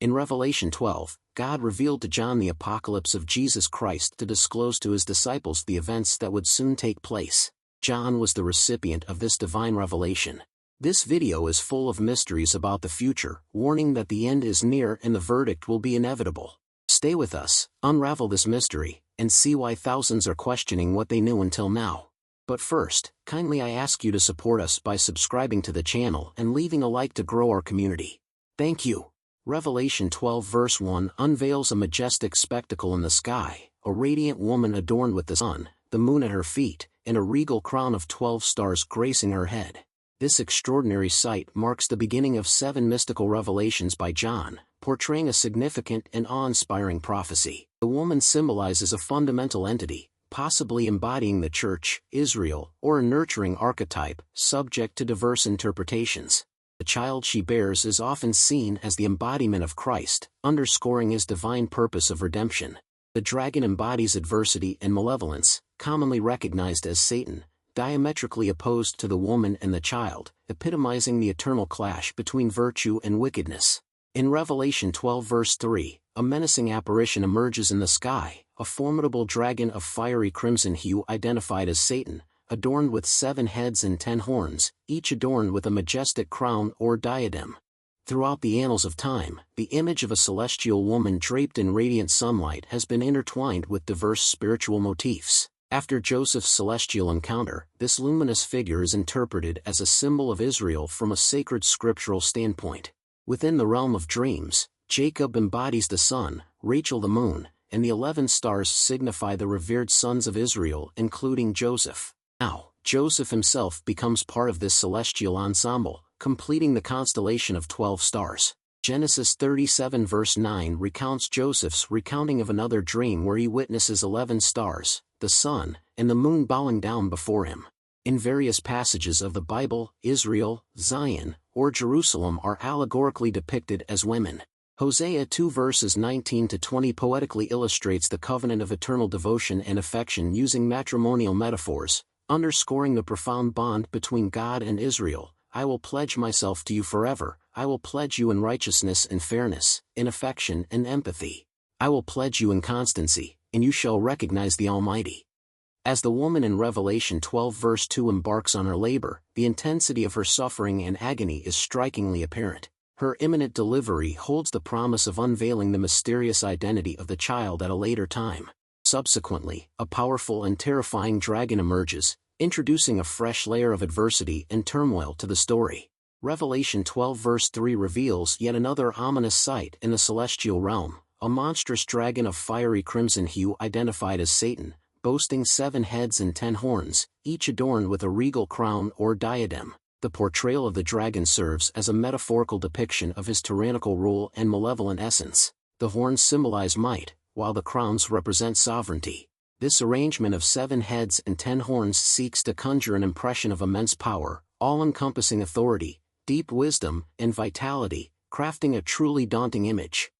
In Revelation 12, God revealed to John the apocalypse of Jesus Christ to disclose to his disciples the events that would soon take place. John was the recipient of this divine revelation. This video is full of mysteries about the future, warning that the end is near and the verdict will be inevitable. Stay with us, unravel this mystery, and see why thousands are questioning what they knew until now. But first, kindly I ask you to support us by subscribing to the channel and leaving a like to grow our community. Thank you. Revelation 12 verse 1 unveils a majestic spectacle in the sky, a radiant woman adorned with the sun, the moon at her feet, and a regal crown of 12 stars gracing her head. This extraordinary sight marks the beginning of 7 mystical revelations by John, portraying a significant and awe-inspiring prophecy. The woman symbolizes a fundamental entity, possibly embodying the Church, Israel, or a nurturing archetype, subject to diverse interpretations. The child she bears is often seen as the embodiment of Christ, underscoring his divine purpose of redemption. The dragon embodies adversity and malevolence, commonly recognized as Satan, diametrically opposed to the woman and the child, epitomizing the eternal clash between virtue and wickedness. In Revelation 12 verse 3, a menacing apparition emerges in the sky, a formidable dragon of fiery crimson hue identified as Satan, adorned with 7 heads and 10 horns, each adorned with a majestic crown or diadem. Throughout the annals of time, the image of a celestial woman draped in radiant sunlight has been intertwined with diverse spiritual motifs. After Joseph's celestial encounter, this luminous figure is interpreted as a symbol of Israel from a sacred scriptural standpoint. Within the realm of dreams, Jacob embodies the sun, Rachel the moon, and the 11 stars signify the revered sons of Israel, including Joseph. Now, Joseph himself becomes part of this celestial ensemble, completing the constellation of 12 stars. Genesis 37 verse 9 recounts Joseph's recounting of another dream where he witnesses 11 stars, the sun, and the moon bowing down before him. In various passages of the Bible, Israel, Zion, or Jerusalem are allegorically depicted as women. Hosea 2 verses 19 to 20 poetically illustrates the covenant of eternal devotion and affection using matrimonial metaphors, underscoring the profound bond between God and Israel. I will pledge myself to you forever, I will pledge you in righteousness and fairness, in affection and empathy. I will pledge you in constancy, and you shall recognize the Almighty. As the woman in Revelation 12 verse 2 embarks on her labor, the intensity of her suffering and agony is strikingly apparent. Her imminent delivery holds the promise of unveiling the mysterious identity of the child at a later time. Subsequently, a powerful and terrifying dragon emerges, introducing a fresh layer of adversity and turmoil to the story. Revelation 12 verse 3 reveals yet another ominous sight in the celestial realm, a monstrous dragon of fiery crimson hue identified as Satan, boasting 7 heads and 10 horns, each adorned with a regal crown or diadem. The portrayal of the dragon serves as a metaphorical depiction of his tyrannical rule and malevolent essence. The horns symbolize might, while the crowns represent sovereignty. This arrangement of 7 heads and 10 horns seeks to conjure an impression of immense power, all-encompassing authority, deep wisdom, and vitality, crafting a truly daunting image.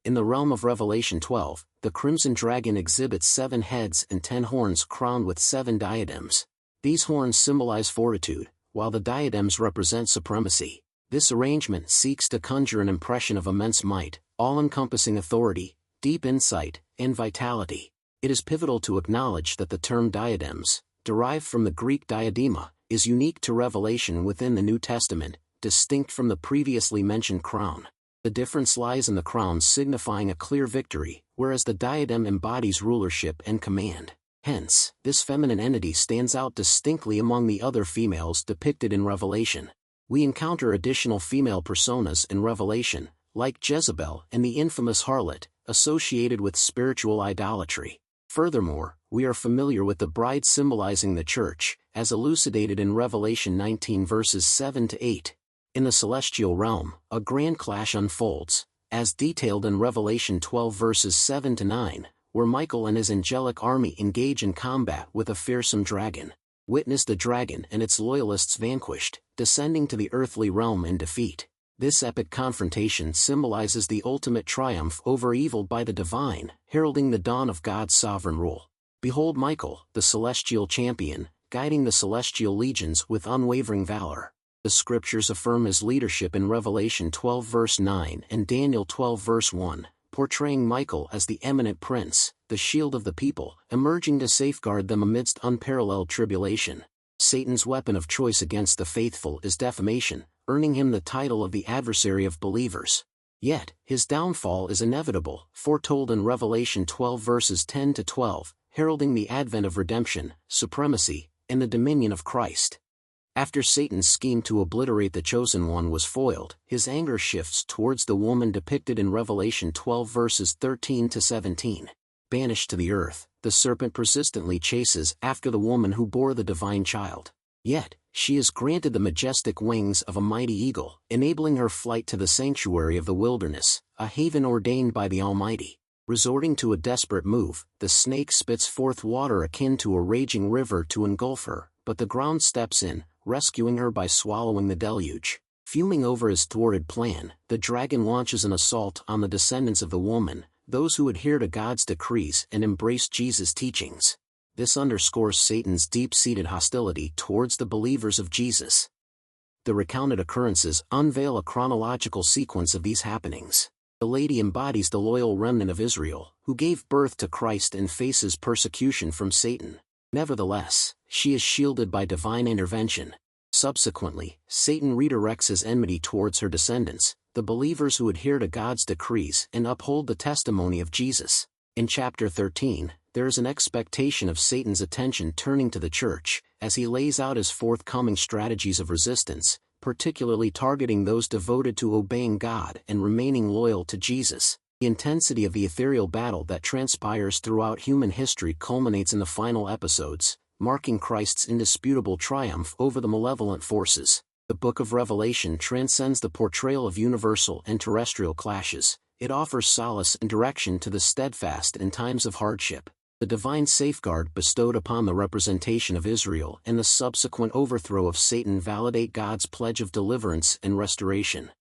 In the realm of Revelation 12, the crimson dragon exhibits 7 heads and 10 horns crowned with 7 diadems. These horns symbolize fortitude, while the diadems represent supremacy. This arrangement seeks to conjure an impression of immense might, all-encompassing authority, deep insight, and vitality. It is pivotal to acknowledge that the term diadems, derived from the Greek diadema, is unique to Revelation within the New Testament, distinct from the previously mentioned crown. The difference lies in the crown signifying a clear victory, whereas the diadem embodies rulership and command. Hence, this feminine entity stands out distinctly among the other females depicted in Revelation. We encounter additional female personas in Revelation, like Jezebel and the infamous harlot, associated with spiritual idolatry. Furthermore, we are familiar with the bride symbolizing the Church, as elucidated in Revelation 19 verses 7 to 8. In the celestial realm, a grand clash unfolds, as detailed in Revelation 12 verses 7 to 9, where Michael and his angelic army engage in combat with a fearsome dragon. Witness the dragon and its loyalists vanquished, descending to the earthly realm in defeat. This epic confrontation symbolizes the ultimate triumph over evil by the divine, heralding the dawn of God's sovereign rule. Behold Michael, the celestial champion, guiding the celestial legions with unwavering valor. The scriptures affirm his leadership in Revelation 12 verse 9 and Daniel 12 verse 1, portraying Michael as the eminent prince, the shield of the people, emerging to safeguard them amidst unparalleled tribulation. Satan's weapon of choice against the faithful is defamation, earning him the title of the adversary of believers. Yet, his downfall is inevitable, foretold in Revelation 12 verses 10 to 12, heralding the advent of redemption, supremacy, and the dominion of Christ. After Satan's scheme to obliterate the Chosen One was foiled, his anger shifts towards the woman depicted in Revelation 12 verses 13 to 17. Banished to the earth, the serpent persistently chases after the woman who bore the divine child. Yet, she is granted the majestic wings of a mighty eagle, enabling her flight to the sanctuary of the wilderness, a haven ordained by the Almighty. Resorting to a desperate move, the snake spits forth water akin to a raging river to engulf her, but the ground steps in, rescuing her by swallowing the deluge. Fuming over his thwarted plan, the dragon launches an assault on the descendants of the woman, those who adhere to God's decrees and embrace Jesus' teachings. This underscores Satan's deep-seated hostility towards the believers of Jesus. The recounted occurrences unveil a chronological sequence of these happenings. The lady embodies the loyal remnant of Israel, who gave birth to Christ and faces persecution from Satan. Nevertheless, she is shielded by divine intervention. Subsequently, Satan redirects his enmity towards her descendants, the believers who adhere to God's decrees and uphold the testimony of Jesus. In chapter 13, there is an expectation of Satan's attention turning to the church, as he lays out his forthcoming strategies of resistance, particularly targeting those devoted to obeying God and remaining loyal to Jesus. The intensity of the ethereal battle that transpires throughout human history culminates in the final episodes, marking Christ's indisputable triumph over the malevolent forces. The Book of Revelation transcends the portrayal of universal and terrestrial clashes. It offers solace and direction to the steadfast in times of hardship. The divine safeguard bestowed upon the representation of Israel and the subsequent overthrow of Satan validate God's pledge of deliverance and restoration.